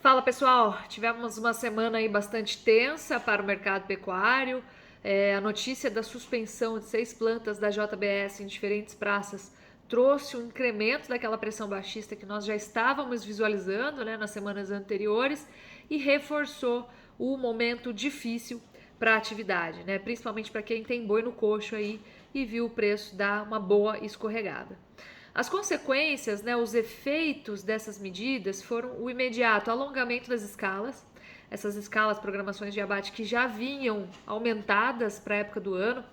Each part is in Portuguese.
Fala pessoal, tivemos uma semana aí bastante tensa para o mercado pecuário. A notícia da suspensão de 6 plantas da JBS em diferentes praças trouxe um incremento daquela pressão baixista que nós já estávamos visualizando, né, nas semanas anteriores e reforçou o momento difícil para a atividade, né, principalmente para quem tem boi no coxo aí e viu o preço dar uma boa escorregada. As consequências, né, os efeitos dessas medidas foram o imediato alongamento das escalas, essas escalas, programações de abate que já vinham aumentadas para a época do ano.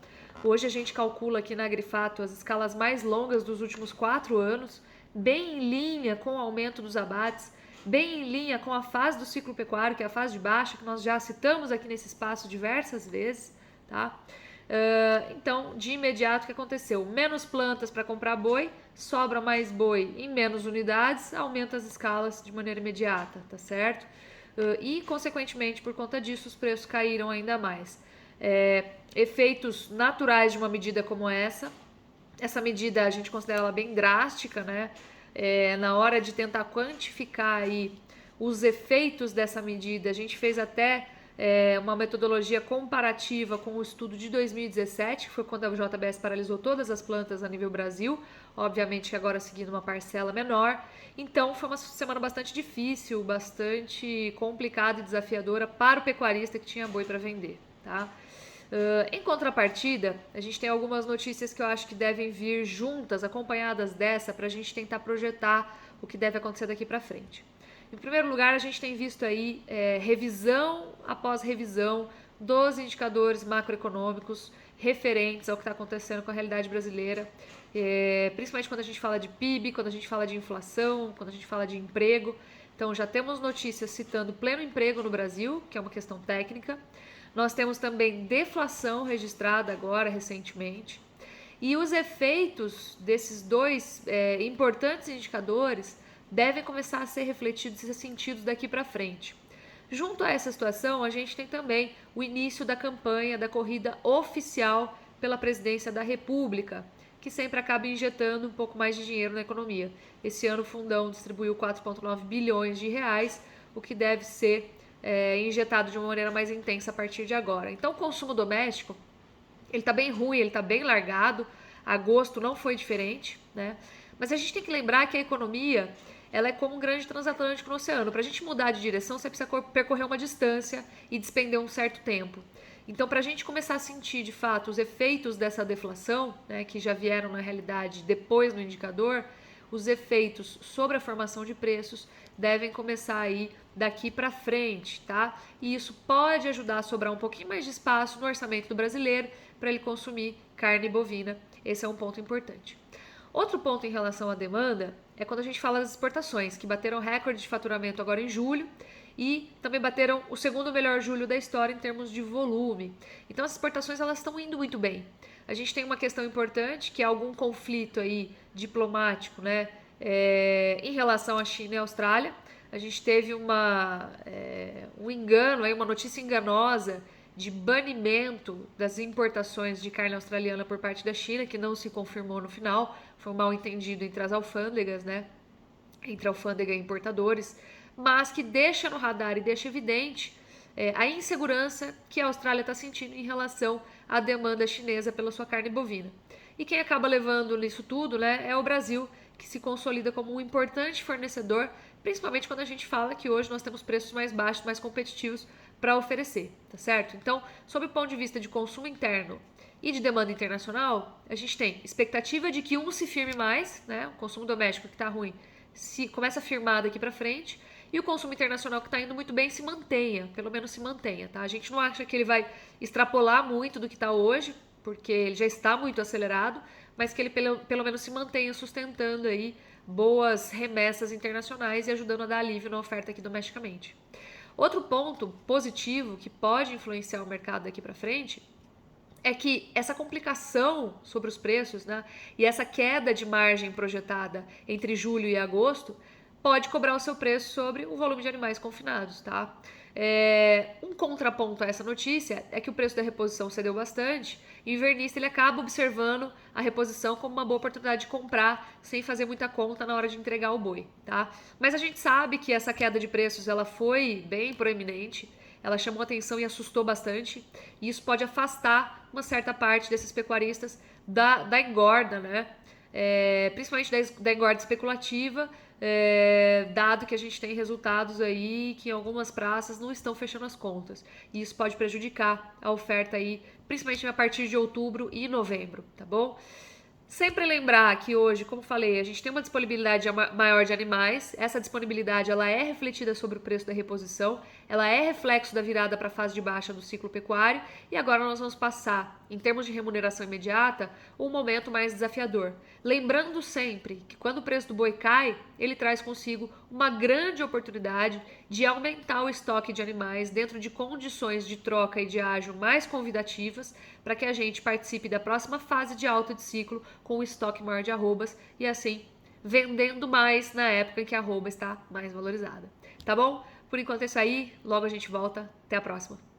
Hoje a gente calcula aqui na Agrifato as escalas mais longas dos últimos 4 anos, bem em linha com o aumento dos abates, bem em linha com a fase do ciclo pecuário, que é a fase de baixa, que nós já citamos aqui nesse espaço diversas vezes, tá? Então, de imediato, o que aconteceu? Menos plantas para comprar boi, sobra mais boi em menos unidades, aumenta as escalas de maneira imediata, tá certo? E, consequentemente, por conta disso, os preços caíram ainda mais. Efeitos naturais de uma medida como essa medida a gente considera ela bem drástica, né? Na hora de tentar quantificar aí os efeitos dessa medida, a gente fez até uma metodologia comparativa com o estudo de 2017, que foi quando a JBS paralisou todas as plantas a nível Brasil, obviamente que agora seguindo uma parcela menor. Então foi uma semana bastante difícil, bastante complicada e desafiadora para o pecuarista que tinha boi para vender, tá? Em contrapartida, a gente tem algumas notícias que eu acho que devem vir juntas, acompanhadas dessa, para a gente tentar projetar o que deve acontecer daqui para frente. Em primeiro lugar, a gente tem visto aí revisão após revisão dos indicadores macroeconômicos referentes ao que está acontecendo com a realidade brasileira, principalmente quando a gente fala de PIB, quando a gente fala de inflação, quando a gente fala de emprego. Então, já temos notícias citando pleno emprego no Brasil, que é uma questão técnica. Nós temos também deflação registrada agora recentemente. E os efeitos desses dois importantes indicadores devem começar a ser refletidos e sentidos daqui para frente. Junto a essa situação, a gente tem também o início da campanha da corrida oficial pela presidência da República, que sempre acaba injetando um pouco mais de dinheiro na economia. Esse ano o Fundão distribuiu 4,9 bilhões de reais, o que deve ser injetado de uma maneira mais intensa a partir de agora. Então, o consumo doméstico, ele está bem ruim, ele está bem largado. Agosto não foi diferente, né? Mas a gente tem que lembrar que a economia, ela é como um grande transatlântico no oceano. Para a gente mudar de direção, você precisa percorrer uma distância e despender um certo tempo. Então, para a gente começar a sentir de fato os efeitos dessa deflação, né, que já vieram na realidade depois no indicador, os efeitos sobre a formação de preços devem começar aí daqui para frente, tá? E isso pode ajudar a sobrar um pouquinho mais de espaço no orçamento do brasileiro para ele consumir carne bovina. Esse é um ponto importante. Outro ponto em relação à demanda é quando a gente fala das exportações, que bateram recorde de faturamento agora em julho e também bateram o segundo melhor julho da história em termos de volume. Então as exportações elas estão indo muito bem. A gente tem uma questão importante que é algum conflito aí diplomático, né, em relação à China e à Austrália. A gente teve um engano, uma notícia enganosa de banimento das importações de carne australiana por parte da China, que não se confirmou no final, foi um mal entendido entre as alfândegas, né? Entre alfândega e importadores, mas que deixa no radar e deixa evidente a insegurança que a Austrália está sentindo em relação à demanda chinesa pela sua carne bovina. E quem acaba levando nisso tudo, né, é o Brasil, que se consolida como um importante fornecedor, principalmente quando a gente fala que hoje nós temos preços mais baixos, mais competitivos para oferecer, tá certo? Então, sob o ponto de vista de consumo interno e de demanda internacional, a gente tem expectativa de que um se firme mais, né, o consumo doméstico que está ruim se começa a firmar daqui para frente, e o consumo internacional que está indo muito bem se mantenha, pelo menos se mantenha, tá? A gente não acha que ele vai extrapolar muito do que está hoje, porque ele já está muito acelerado, mas que ele pelo menos se mantenha sustentando aí boas remessas internacionais e ajudando a dar alívio na oferta aqui domesticamente. Outro ponto positivo que pode influenciar o mercado daqui para frente é que essa complicação sobre os preços, né, e essa queda de margem projetada entre julho e agosto pode cobrar o seu preço sobre o volume de animais confinados, tá? Um contraponto a essa notícia é que o preço da reposição cedeu bastante e o invernista ele acaba observando a reposição como uma boa oportunidade de comprar sem fazer muita conta na hora de entregar o boi, tá? Mas a gente sabe que essa queda de preços ela foi bem proeminente, ela chamou atenção e assustou bastante, e isso pode afastar uma certa parte desses pecuaristas da engorda, né? Principalmente da engorda especulativa, dado que a gente tem resultados aí que em algumas praças não estão fechando as contas. E isso pode prejudicar a oferta aí, principalmente a partir de outubro e novembro, tá bom? Sempre lembrar que hoje, como falei, a gente tem uma disponibilidade maior de animais. Essa disponibilidade ela é refletida sobre o preço da reposição, ela é reflexo da virada para a fase de baixa do ciclo pecuário e agora nós vamos passar, em termos de remuneração imediata, um momento mais desafiador. Lembrando sempre que quando o preço do boi cai, ele traz consigo uma grande oportunidade de aumentar o estoque de animais dentro de condições de troca e de ágio mais convidativas para que a gente participe da próxima fase de alta de ciclo com um estoque maior de arrobas e assim vendendo mais na época em que a arroba está mais valorizada. Tá bom? Por enquanto é isso aí, logo a gente volta. Até a próxima.